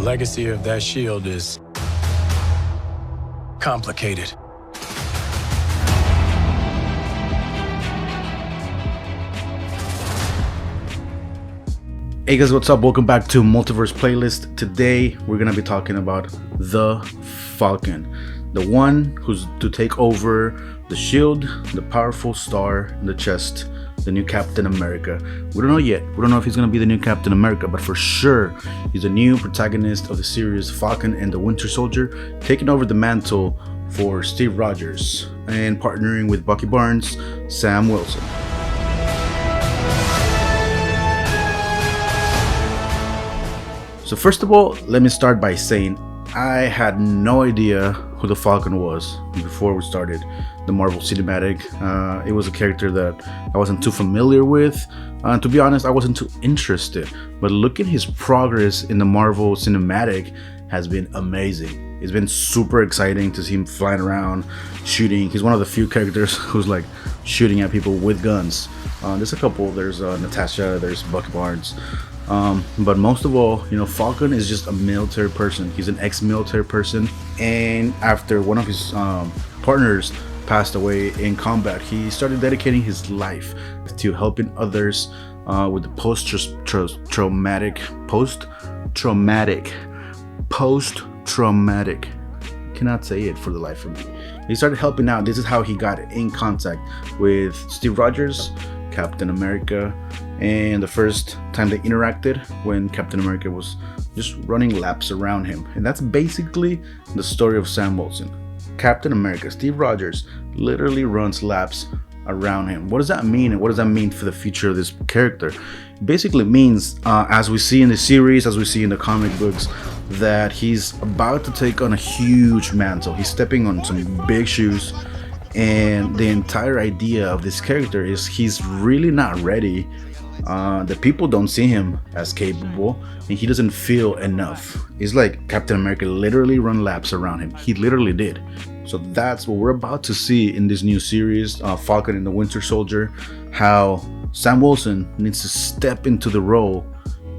legacy of that shield is complicated. Hey guys, what's up? Welcome back to Multiverse Playlist. Today we're gonna be talking about the Falcon, the one who's to take over the shield, the powerful star in the chest, the new Captain America. We don't know yet. We don't know if he's gonna be the new Captain America, but for sure he's a new protagonist of the series Falcon and the Winter Soldier, taking over the mantle for Steve Rogers and partnering with Bucky Barnes, Sam Wilson. So first of all, let me start by saying I had no idea who the Falcon was before we started the Marvel Cinematic. It was a character that I wasn't too familiar with. To be honest, I wasn't too interested. But look at his progress in the Marvel Cinematic has been amazing. It's been super exciting to see him flying around, shooting. He's one of the few characters who's like shooting at people with guns. There's a couple. There's Natasha. There's Bucky Barnes. But most of all, Falcon is just a military person. He's an ex-military person, and after one of his partners passed away in combat, he started dedicating his life to helping others with the post-traumatic. Cannot say it for the life of me. He started helping out. This is how he got in contact with Steve Rogers, Captain America, and the first time they interacted when Captain America was just running laps around him. And that's basically the story of Sam Wilson. Captain America, Steve Rogers, literally runs laps around him. What does that mean, and what does that mean for the future of this character? It basically means, as we see in the series, as we see in the comic books, that he's about to take on a huge mantle. He's stepping on some big shoes. And the entire idea of this character is he's really not ready. The people don't see him as capable, and he doesn't feel enough. It's like Captain America literally run laps around him. He literally did. So that's what we're about to see in this new series, Falcon and the Winter Soldier, how Sam Wilson needs to step into the role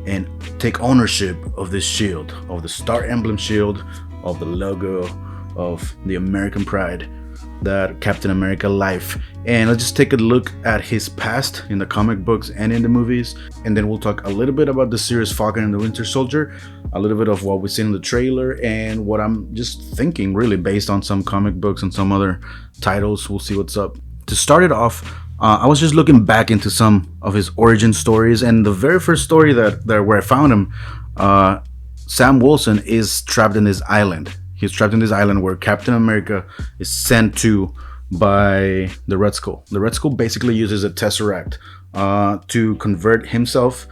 and take ownership of this shield, of the Star Emblem shield, of the logo, of the American pride, that Captain America life. And let's just take a look at his past in the comic books and in the movies, and then we'll talk a little bit about the series Falcon and the Winter Soldier, a little bit of what we see in the trailer, and what I'm just thinking really based on some comic books and some other titles. We'll see what's up. To start it off, I was just looking back into some of his origin stories, and the very first story that where I found him, Sam Wilson is trapped in this island. He's trapped in this island where Captain America is sent to by the Red Skull. The Red Skull basically uses a Tesseract to convert himself,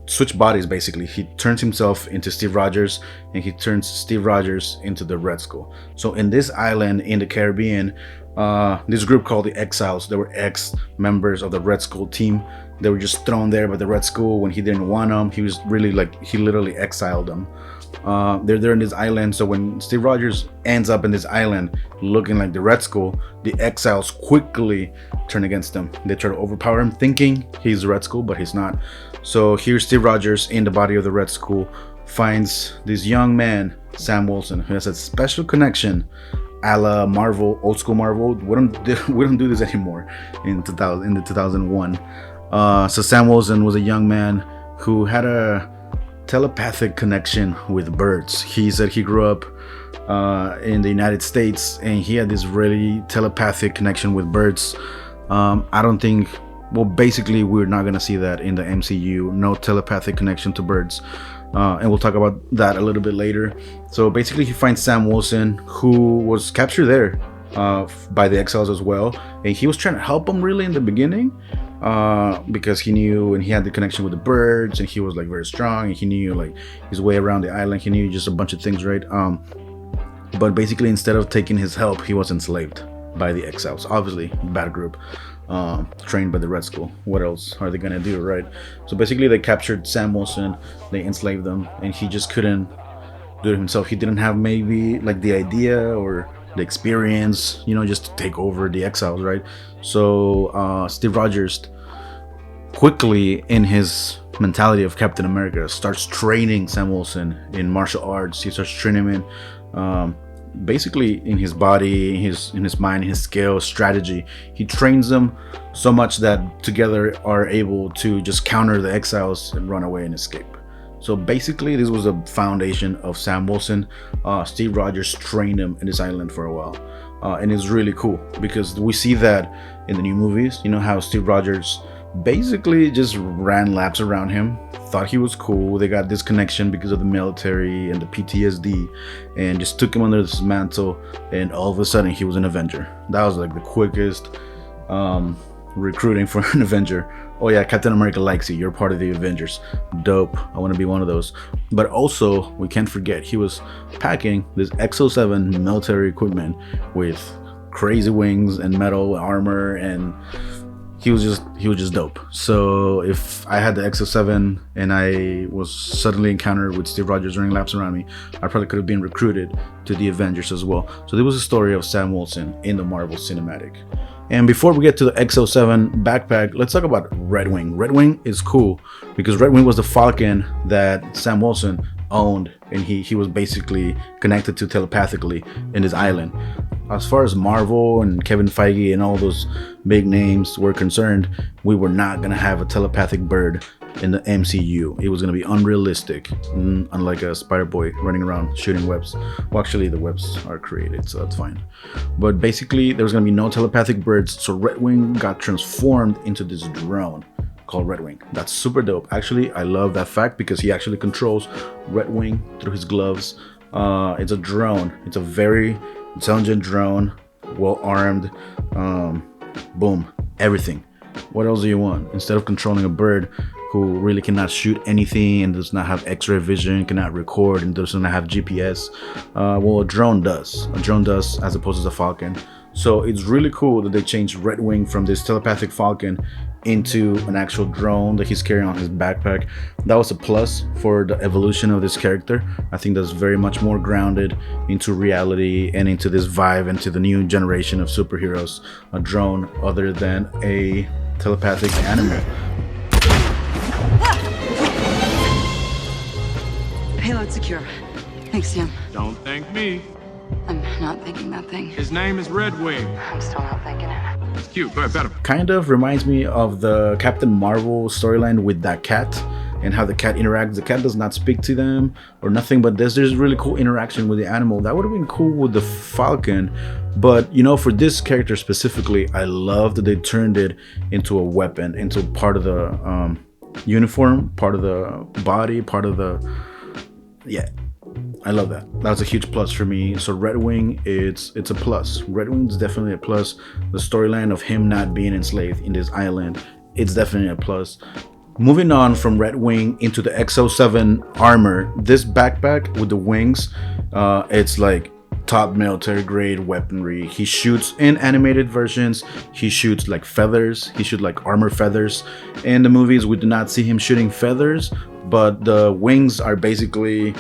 switch bodies basically. He turns himself into Steve Rogers, and he turns Steve Rogers into the Red Skull. So in this island in the Caribbean, this group called the Exiles, they were ex-members of the Red Skull team. They were just thrown there by the Red Skull when he didn't want them. He was really he literally exiled them. They're there in this island, so when Steve Rogers ends up in this island looking like the Red Skull, the Exiles quickly turn against him. They try to overpower him thinking he's the Red Skull, but he's not. So here Steve Rogers, in the body of the Red Skull, finds this young man, Sam Wilson, who has a special connection a la Marvel, old school Marvel. We don't do this anymore in 2001. So Sam Wilson was a young man who had a telepathic connection with birds. He said he grew up in the United States, and he had this really telepathic connection with birds. I don't think, well, basically we're not gonna see that in the MCU. No telepathic connection to birds, and we'll talk about that a little bit later. So basically he finds Sam Wilson, who was captured there by the Exiles as well, and he was trying to help him really in the beginning, because he knew, and he had the connection with the birds, and he was very strong, and he knew his way around the island. He knew just a bunch of things, right? But basically, instead of taking his help, he was enslaved by the Exiles. Obviously, bad group, trained by the Red Skull. What else are they gonna do, right? So basically, they captured Sam Wilson, they enslaved him, and he just couldn't do it himself. He didn't have maybe the idea or the experience, just to take over the Exiles, right? So Steve Rogers quickly in his mentality of Captain America, starts training Sam Wilson in martial arts. He starts training him in basically in his body, in his mind, his skill, strategy. He trains them so much that together are able to just counter the exiles and run away and escape. So basically, this was the foundation of Sam Wilson. Steve Rogers trained him in this island for a while. And it's really cool because we see that in the new movies. You know how Steve Rogers basically just ran laps around him, thought he was cool. They got this connection because of the military and the PTSD, and just took him under this mantle, and all of a sudden he was an Avenger. That was like the quickest recruiting for an Avenger. Oh yeah, Captain America likes you, you're part of the Avengers. Dope, I want to be one of those. But also, we can't forget, he was packing this XO7 military equipment with crazy wings and metal armor, and he was just dope. So if I had the XO7 and I was suddenly encountered with Steve Rogers running laps around me, I probably could have been recruited to the Avengers as well. So there was a story of Sam Wilson in the Marvel Cinematic. And before we get to the XO7 backpack, let's talk about Red Wing. Red Wing is cool because Red Wing was the Falcon that Sam Wilson owned, and he was basically connected to telepathically in this island. As far as Marvel and Kevin Feige and all those big names were concerned, we were not going to have a telepathic bird in the MCU. It was going to be unrealistic, unlike a Spider-Boy running around shooting webs. Well, actually, the webs are created, so that's fine. But basically, there was going to be no telepathic birds, so Red Wing got transformed into this drone called Red Wing. That's super dope. Actually, I love that fact because he actually controls Red Wing through his gloves. It's a drone. It's a very intelligent drone, well armed, boom, everything. What else do you want? Instead of controlling a bird who really cannot shoot anything and does not have x-ray vision, cannot record, and does not have GPS, well, a drone does. A drone does, as opposed to the Falcon. So it's really cool that they changed Red Wing from this telepathic Falcon into an actual drone that he's carrying on his backpack. That was a plus for the evolution of this character. I think that's very much more grounded into reality and into this vibe, into the new generation of superheroes. A drone other than a telepathic animal. Payload secure. Thanks, Sam. Don't thank me. I'm not thinking that thing. His name is Red Wing. I'm still not thinking it. It's cute. Go ahead, pet him. Kind of reminds me of the Captain Marvel storyline with that cat and how the cat interacts. The cat does not speak to them or nothing, but there's really cool interaction with the animal. That would have been cool with the Falcon, but you know, for this character specifically, I love that they turned it into a weapon, into part of the uniform, part of the body, part of the, yeah. I love that. That was a huge plus for me. So Red Wing, it's a plus. Red Wing is definitely a plus. The storyline of him not being enslaved in this island, it's definitely a plus. Moving on from Red Wing into the XO7 armor, this backpack with the wings, it's like top military grade weaponry. He shoots in animated versions, he shoots like feathers, he shoots like armor feathers. In the movies, we do not see him shooting feathers, but the wings are basically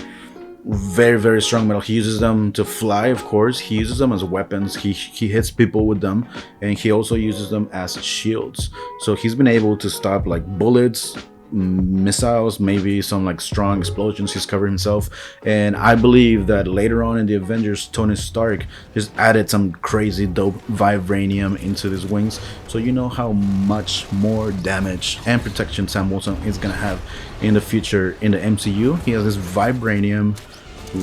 very strong metal. He uses them to fly, of course. He uses them as weapons. He hits people with them, and he also uses them as shields. So he's been able to stop like bullets, missiles, maybe some like strong explosions. He's covered himself, and I believe that later on in the Avengers, Tony Stark just added some crazy dope vibranium into his wings, so you know how much more damage and protection Sam Wilson is gonna have in the future in the MCU. He has this vibranium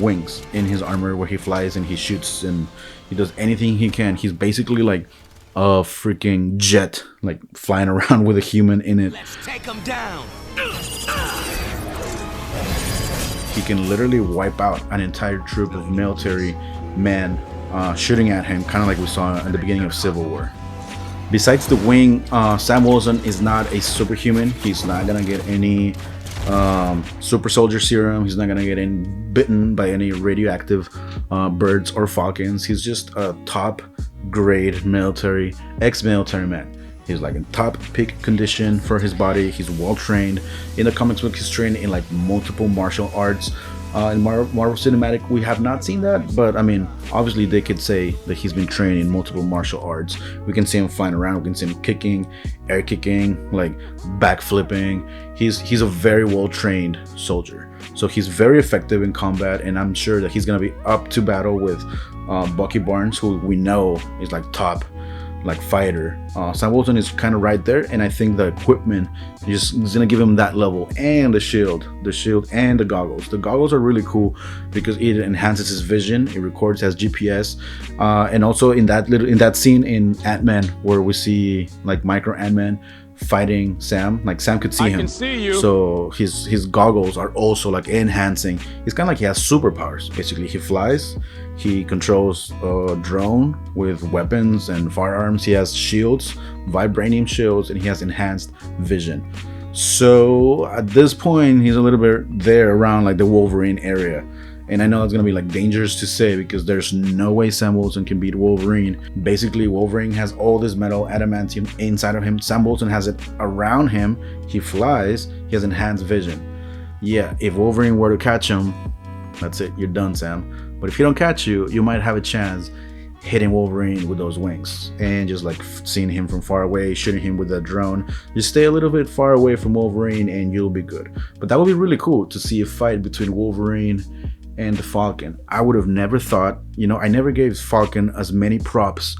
wings in his armor where he flies and he shoots and he does anything he can. He's basically like a freaking jet, like flying around with a human in it. Let's take him down. He can literally wipe out an entire troop of military men shooting at him, kind of like we saw at the beginning of Civil War. Besides the wing, Sam Wilson is not a superhuman. He's not gonna get any super soldier serum. He's not gonna get bitten by any radioactive birds or falcons. He's just a top grade military, ex-military man. He's like in top peak condition for his body. He's well trained. In the comics book, he's trained in like multiple martial arts. In Marvel Cinematic, we have not seen that, but I mean, obviously they could say that he's been trained in multiple martial arts. We can see him flying around, we can see him kicking, air kicking, like back flipping. He's a very well trained soldier, so he's very effective in combat, and I'm sure that he's gonna be up to battle with Bucky Barnes, who we know is like top like fighter. Sam Wilson is kind of right there, and I think the equipment is gonna give him that level, and the shield and the goggles. The goggles are really cool because it enhances his vision. It records as GPS, and also in that scene in Ant-Man where we see like Micro Ant-Man fighting Sam, like Sam could see him. I can see you. So his goggles are also like enhancing. It's kind of like he has superpowers. Basically, he flies, he controls a drone with weapons and firearms. He has shields, vibranium shields, and he has enhanced vision. So at this point, he's a little bit there around like the Wolverine area. And I know it's gonna be like dangerous to say because there's no way Sam Wilson can beat Wolverine. Basically, Wolverine has all this metal adamantium inside of him. Sam Wilson has it around him. He flies. He has enhanced vision. Yeah, if Wolverine were to catch him, that's it. You're done, Sam. But if he don't catch you, you might have a chance hitting Wolverine with those wings and just like seeing him from far away, shooting him with a drone. Just stay a little bit far away from Wolverine and you'll be good. But that would be really cool to see a fight between Wolverine and the Falcon. I would have never thought, I never gave Falcon as many props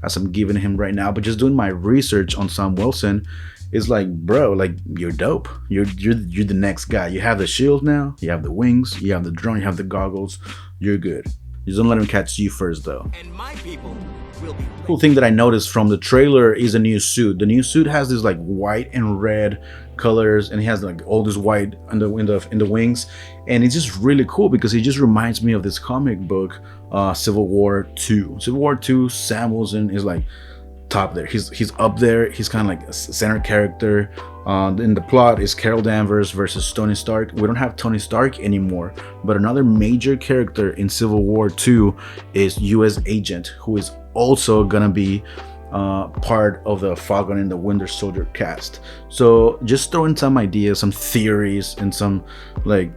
as I'm giving him right now, but just doing my research on Sam Wilson is like, bro, like you're dope. You're the next guy. You have the shield now, you have the wings, you have the drone, you have the goggles. You're good. Just don't let him catch you first though. And my people will be cool thing that I noticed from the trailer is a new suit. The new suit has this like white and red colors, and he has like all this white in the wings, and it's just really cool because it just reminds me of this comic book, Civil War 2. Civil War 2, Sam Wilson is like top there. He's up there. He's kind of like a center character. In the plot is Carol Danvers versus Tony Stark. We don't have Tony Stark anymore, but another major character in Civil War 2 is US Agent, who is also gonna be part of the Falcon and the Winter Soldier cast. So just throwing some ideas, some theories, and some like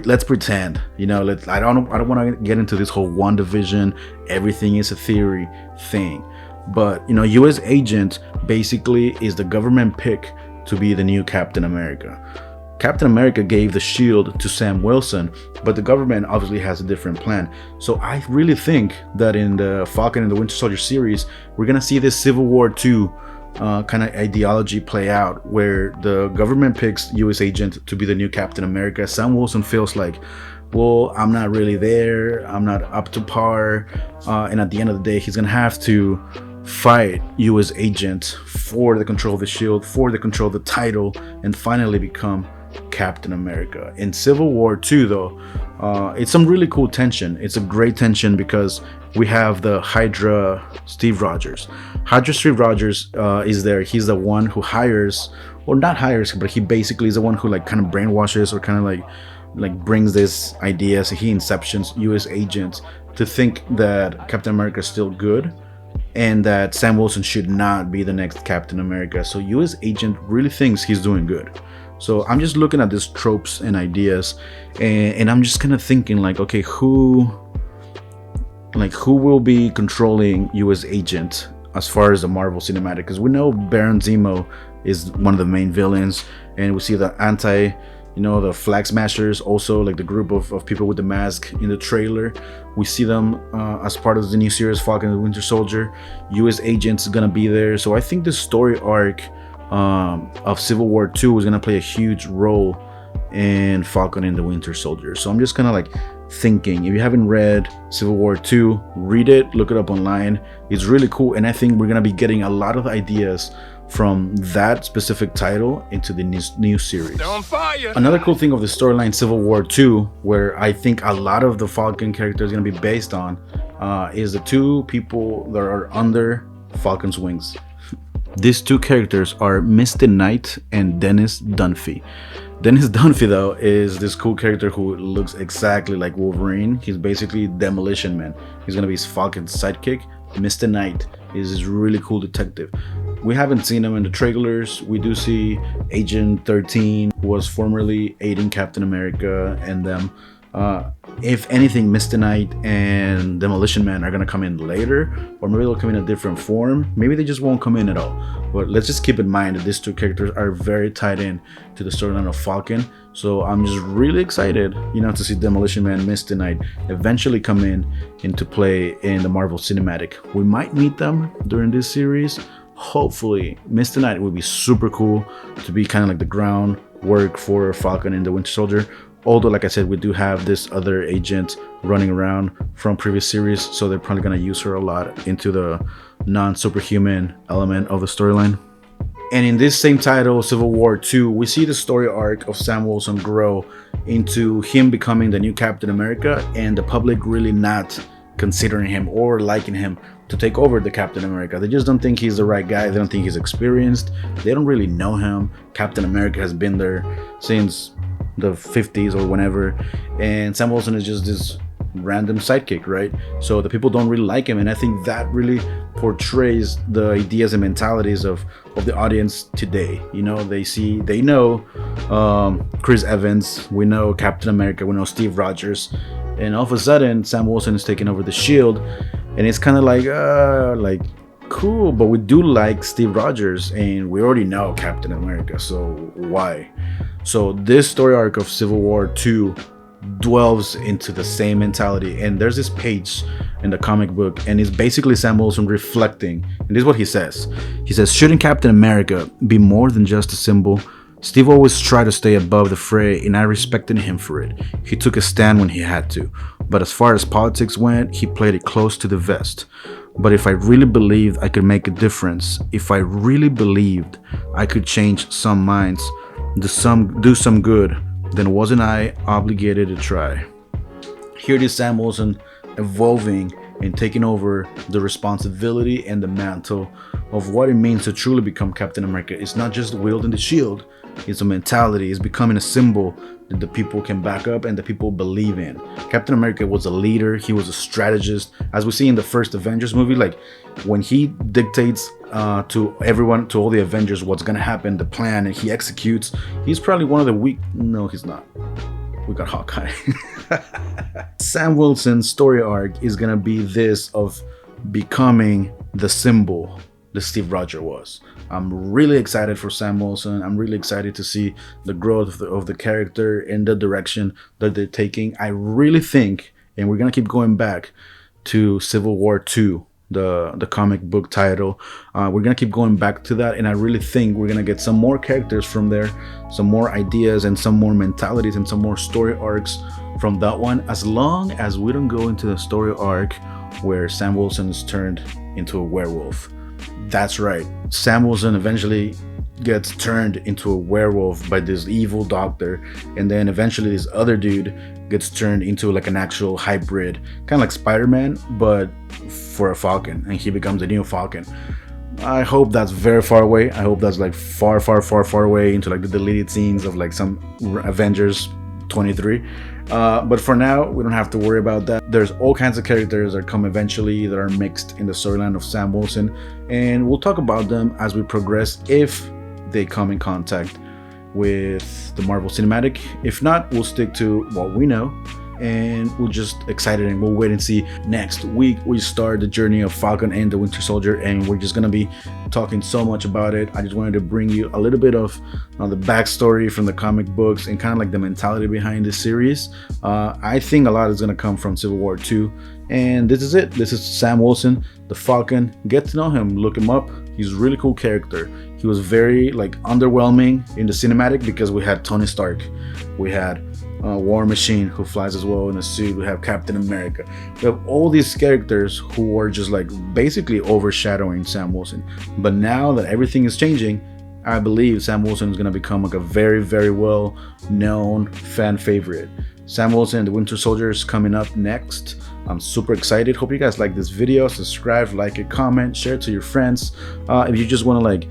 let's pretend, I don't want to get into this whole WandaVision, everything is a theory thing. But US Agent basically is the government pick to be the new Captain America. Captain America gave the shield to Sam Wilson, but the government obviously has a different plan. So I really think that in the Falcon and the Winter Soldier series, we're gonna see this Civil War 2 kind of ideology play out, where the government picks US Agent to be the new Captain America. Sam Wilson feels like, well, I'm not really there, I'm not up to par, and at the end of the day, he's gonna have to fight US Agent for the control of the shield, for the control of the title, and finally become Captain America. In Civil War 2 though, it's some really cool tension. It's a great tension because we have the Hydra Steve Rogers. Hydra Steve Rogers is there. He's the one who hires, or not hires, but he basically is the one who like kind of brainwashes or kind of like brings this idea. So he inceptions US Agents to think that Captain America is still good and that Sam Wilson should not be the next Captain America. So US Agent really thinks he's doing good. So I'm just looking at these tropes and ideas, and I'm just kind of thinking like, okay, who will be controlling US Agent as far as the Marvel Cinematic? Because we know Baron Zemo is one of the main villains, and we see the the Flag Smashers, also like the group of people with the mask in the trailer. We see them as part of the new series Falcon and the Winter Soldier. US Agent's gonna be there. So I think the story arc of Civil War 2 is gonna play a huge role in Falcon and the Winter Soldier. So I'm just kind of like thinking, if you haven't read Civil War 2, read it, look it up online. It's really cool, and I think we're gonna be getting a lot of ideas from that specific title into the new series. They're on fire. Another cool thing of the storyline Civil War 2, where I think a lot of the Falcon character is gonna be based on, is the two people that are under Falcon's wings. These two characters are Misty Knight and Dennis Dunphy. Dennis Dunphy though is this cool character who looks exactly like Wolverine. He's basically Demolition Man. He's gonna be Falcon's sidekick. Misty Knight is this really cool detective. We haven't seen him in the trailers. We do see Agent 13, who was formerly aiding Captain America and them. If anything, Mr. Knight and Demolition Man are gonna come in later, or maybe they'll come in a different form. Maybe they just won't come in at all. But let's just keep in mind that these two characters are very tied in to the storyline of Falcon. So I'm just really excited, you know, to see Demolition Man, Mr. Knight eventually come into play in the Marvel Cinematic. We might meet them during this series. Hopefully, Mr. Knight would be super cool to be kind of like the groundwork for Falcon and the Winter Soldier. Although, like I said, we do have this other agent running around from previous series, so they're probably going to use her a lot into the non-superhuman element of the storyline. And in this same title, Civil War 2, we see the story arc of Sam Wilson grow into him becoming the new Captain America, and the public really not considering him or liking him to take over the Captain America. They just don't think he's the right guy. They don't think he's experienced. They don't really know him. Captain America has been there since the 50s or whenever, and Sam Wilson is just this random sidekick, right? So the people don't really like him, and I think that really portrays the ideas and mentalities of the audience today. You know, they know Chris Evans, we know Captain America, we know Steve Rogers, and all of a sudden Sam Wilson is taking over the Shield, and it's kind of like cool, but we do like Steve Rogers and we already know Captain America, so why? So this story arc of Civil War 2 dwells into the same mentality, and there's this page in the comic book, and it's basically Sam Wilson reflecting, and this is what he says. He says, shouldn't Captain America be more than just a symbol? Steve always tried to stay above the fray, and I respected him for it. He took a stand when he had to, but as far as politics went, he played it close to the vest. But if I really believed I could make a difference, if I really believed I could change some minds, do some good, then wasn't I obligated to try? Here it is, Sam Wilson evolving and taking over the responsibility and the mantle of what it means to truly become Captain America. It's not just wielding the shield, it's a mentality, it's becoming a symbol that the people can back up and the people believe in. Captain America was a leader, he was a strategist. As we see in the first Avengers movie, like when he dictates to everyone, to all the Avengers, what's gonna happen, the plan, and he executes, he's probably one of the weak. No, he's not. We got Hawkeye. Sam Wilson's story arc is gonna be this of becoming the symbol that Steve Rogers was. I'm really excited for Sam Wilson. I'm really excited to see the growth of the character and the direction that they're taking. I really think, and we're gonna keep going back to Civil War 2, the comic book title. We're gonna keep going back to that, and I really think we're gonna get some more characters from there, some more ideas and some more mentalities and some more story arcs from that one, as long as we don't go into the story arc where Sam Wilson is turned into a werewolf. That's right, Sam Wilson eventually gets turned into a werewolf by this evil doctor, and then eventually this other dude gets turned into like an actual hybrid, kind of like Spider-Man, but for a Falcon, and he becomes the new Falcon. I hope that's very far away. I hope that's like far away into like the deleted scenes of like some Avengers 23. But for now, we don't have to worry about that. There's all kinds of characters that come eventually that are mixed in the storyline of Sam Wilson, and we'll talk about them as we progress if they come in contact with the Marvel Cinematic. If not, we'll stick to what we know, and we're just excited and we'll wait and see. Next week we start the journey of Falcon and the Winter Soldier, and we're just gonna be talking so much about it. I just wanted to bring you a little bit of the backstory from the comic books and kind of like the mentality behind this series. I think a lot is gonna come from Civil War 2, and this is it. This is Sam Wilson, the Falcon. Get to know him, look him up. He's a really cool character. He was very like underwhelming in the cinematic because we had Tony Stark, we had War Machine, who flies as well in a suit, we have Captain America. We have all these characters who are just like basically overshadowing Sam Wilson. But now that everything is changing, I believe Sam Wilson is going to become like a very well known fan favorite. Sam Wilson and the Winter Soldier is coming up next. I'm super excited. Hope you guys like this video. Subscribe, like it, comment, share it to your friends. If you just want to like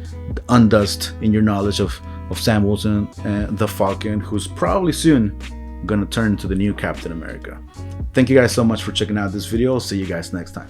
undust in your knowledge of Sam Wilson and the Falcon, who's probably soon gonna turn into the new Captain America. Thank you guys so much for checking out this video. I'll see you guys next time.